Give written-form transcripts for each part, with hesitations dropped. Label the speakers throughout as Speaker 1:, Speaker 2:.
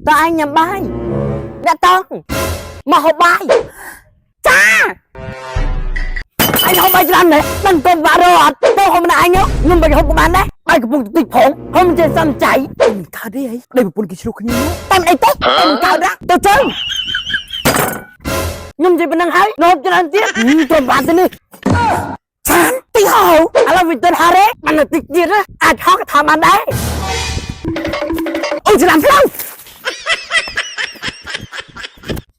Speaker 1: តើឯងញ៉ាំបាយអ្នកតង់មកហូបបាយចាអញហូបបាយច្រើនណាស់មិនទៅបារអត់ទៅហូបម្នាក់ឯងខ្ញុំមិនហូបក៏បានដែរបាយកំពុងតិចផងខ្ញុំចេះសំចៃមិនខាតទេអីដេកប្រពន្ធគេជ្រុះគ្នាតែមិនអីទេតែមិនកើតណាទៅចឹងខ្ញុំនិយាយប៉ុណ្ណឹងហើយនោមច្រើនទៀតទៅបានទៅនេះចានទីហៅឥឡូវវិទិនហារ៉េបានតិចទៀតអាចហោះក៏ថាបានដែរអូច្រាំផ្លូវ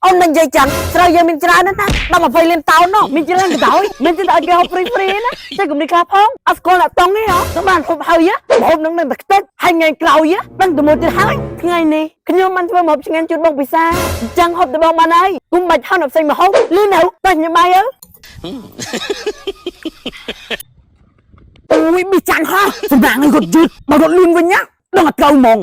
Speaker 1: អូនមិននិយាយចឹងស្រូវយើងមានច្រើនណាស់ដល់20លានតោននោះមានច្រើនក៏ដោយមានចិត្តឲ្យគេហូបព្រីណាតែកុំនេះខ្លះផងអត់ស្គាល់ដាក់តង់ទេហ៎ទៅបានហូបហើយហូបនឹងតែខ្ទេចហើយថ្ងៃក្រោយដឹងទៅមួយទៀតហើយថ្ងៃនេះខ្ញុំបានធ្វើមកឆ្ងាញ់ជូនបងពិសាអញ្ចឹងហូបទៅបងបានហើយគុំបាច់ហៅអ្នកផ្សេងមកហូបលឺនៅតែញ៉ាំបាយអូយមីចាន់ហ៎សម្រាប់ឲ្យគាត់យឺតមករត់លឿនវិញណាដឹងតែត្រូវហ្មង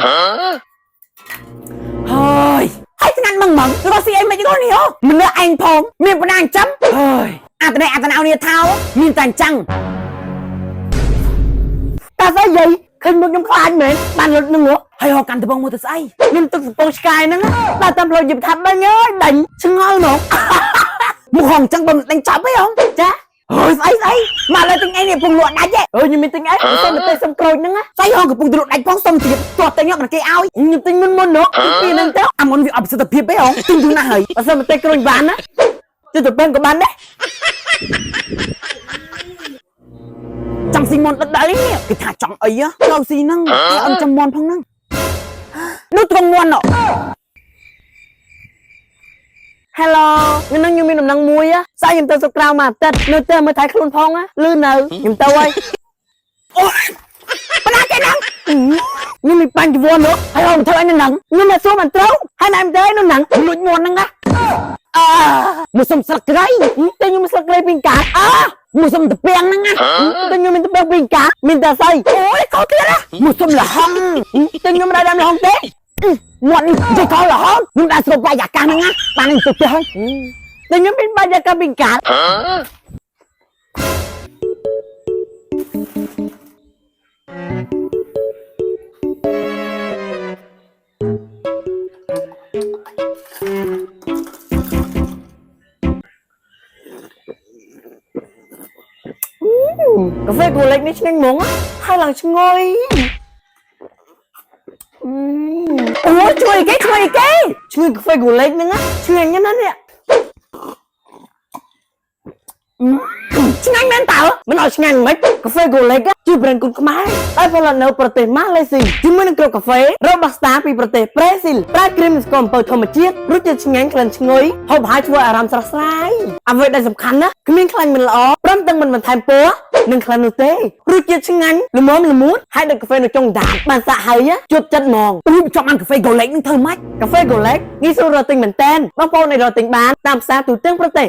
Speaker 1: ហើយហើយស្ងាត់ម៉ងទៅស៊ីអីមិនទេនេះហ៎មិនលើឯងផងមានបណ្ដាអញ្ចឹងហើយអត្តន័យអត្តនោនេះថោមានតែអញ្ចឹងតែស្អីយាយឃើញមុខខ្ញុំខ្លាចមែនបានរត់នឹងហើយហៅកាន់ត្បូងមកទៅស្អីមានទឹកសំពងឆ្កែហ្នឹងដល់តាមផ្លូវយឹមថាត់ដេញអើយដេញឆ្ងល់ហ្មងមុខហងអញ្ចឹងបើដេញចាប់អីហងចាអើយស្អីមកលើទិញអីនេះពុំលក់ដាច់ទេអើយខ្ញុំមានទិញអីសុំទៅសុំក្រូចហ្នឹងស្អីហងកំពុងទៅលក់ដាច់ផងសុំទៀតទាត់ទិញមកគេឲ្យខ្ញុំទិញមុននោះពីហ្នឹងទៅអាមុនវាអត់ប្រសិទ្ធភាពទេហងទិញយូរណាស់ហើយបើសុំទៅក្រូចបានណាទៅទៅពេងក៏បានដែរចាំស៊ីមុនដិតនេះគេថាចង់អីចូលស៊ីហ្នឹងគេអត់ចាំមុនផងហ្នឹងនោះត្រង់មុនណ៎ Hello ខ្ញុំមានដំណឹងមួយស្អែកខ្ញុំទៅសុកក្រៅមួយអាទិត្យនៅទៅមើលថៃខ្លួនផងលឺនៅខ្ញុំទៅហើយអូយបណ្ណាគេហ្នឹងខ្ញុំមានបញ្ជីវ័នហើយខ្ញុំធ្វើអីនៅហ្នឹងខ្ញុំមកសួរមិនត្រូវហើយណែមិនទៅនៅហ្នឹងលួចមុនហ្នឹងមកសុំស្លឹកគ្រៃតែខ្ញុំស្លឹកគ្រៃពីកាមកសុំតពាំងហ្នឹងតែខ្ញុំមានតពាំងពីកាមានតែស្អីអូយកោទៀតមកសុំលហងតែខ្ញុំមិនដល់លហងទេមាត់នេះជិះខោលហងខ្ញុំដាក់ស្រូបបាយអាកាសហ្នឹងបានទៅផ្ទះហើយតែខ្ញុំមានបាយអាកាសពីកាកាហ្វេគូលិចនេះឆ្ងាញ់ហ្មងហើយឡើងឈ្ងុយអូជួយគេជួយកាហ្វេគូលិចហ្នឹងឆ្ងាញ់ណាស់នេះឆ្ងាញ់មែនតើមិនឲ្យឆ្ងាញ់មិនកាហ្វេគូលិចជាប្រេនគុណខ្មែរតែផលិតនៅប្រទេសម៉ាឡេស៊ីជាមួយនឹងគ្រាប់កាហ្វេ Robusta ពីប្រទេសប្រេស៊ីលប្រើគ្រីមស្ករអំពៅធម្មជាតិរសជាតិឆ្ងាញ់ក្លិនឈ្ងុយហូបហើយធ្វើអារម្មណ៍ស្រស់ស្រាយអ្វីដែលសំខាន់ណាស់គ្មានខ្លាញ់មិនល្អព្រមទាំងមិនបន្ថែមពណ៌និងក្លិននោះទេរសជាតិឆ្ងាញ់ល្មមល្មួតហើយដឹកកាហ្វេនៅចុងដាតបានសាក់ហើយជួបចិត្តហ្មងចាំអានកាហ្វេគូលិចនឹងធ្វើម៉េចកាហ្វេគូលិចងាយស្រួលរកទិញមែនតើបងប្អូនអាចរកទិញបានតាមផ្សារទូទាំងប្រទេស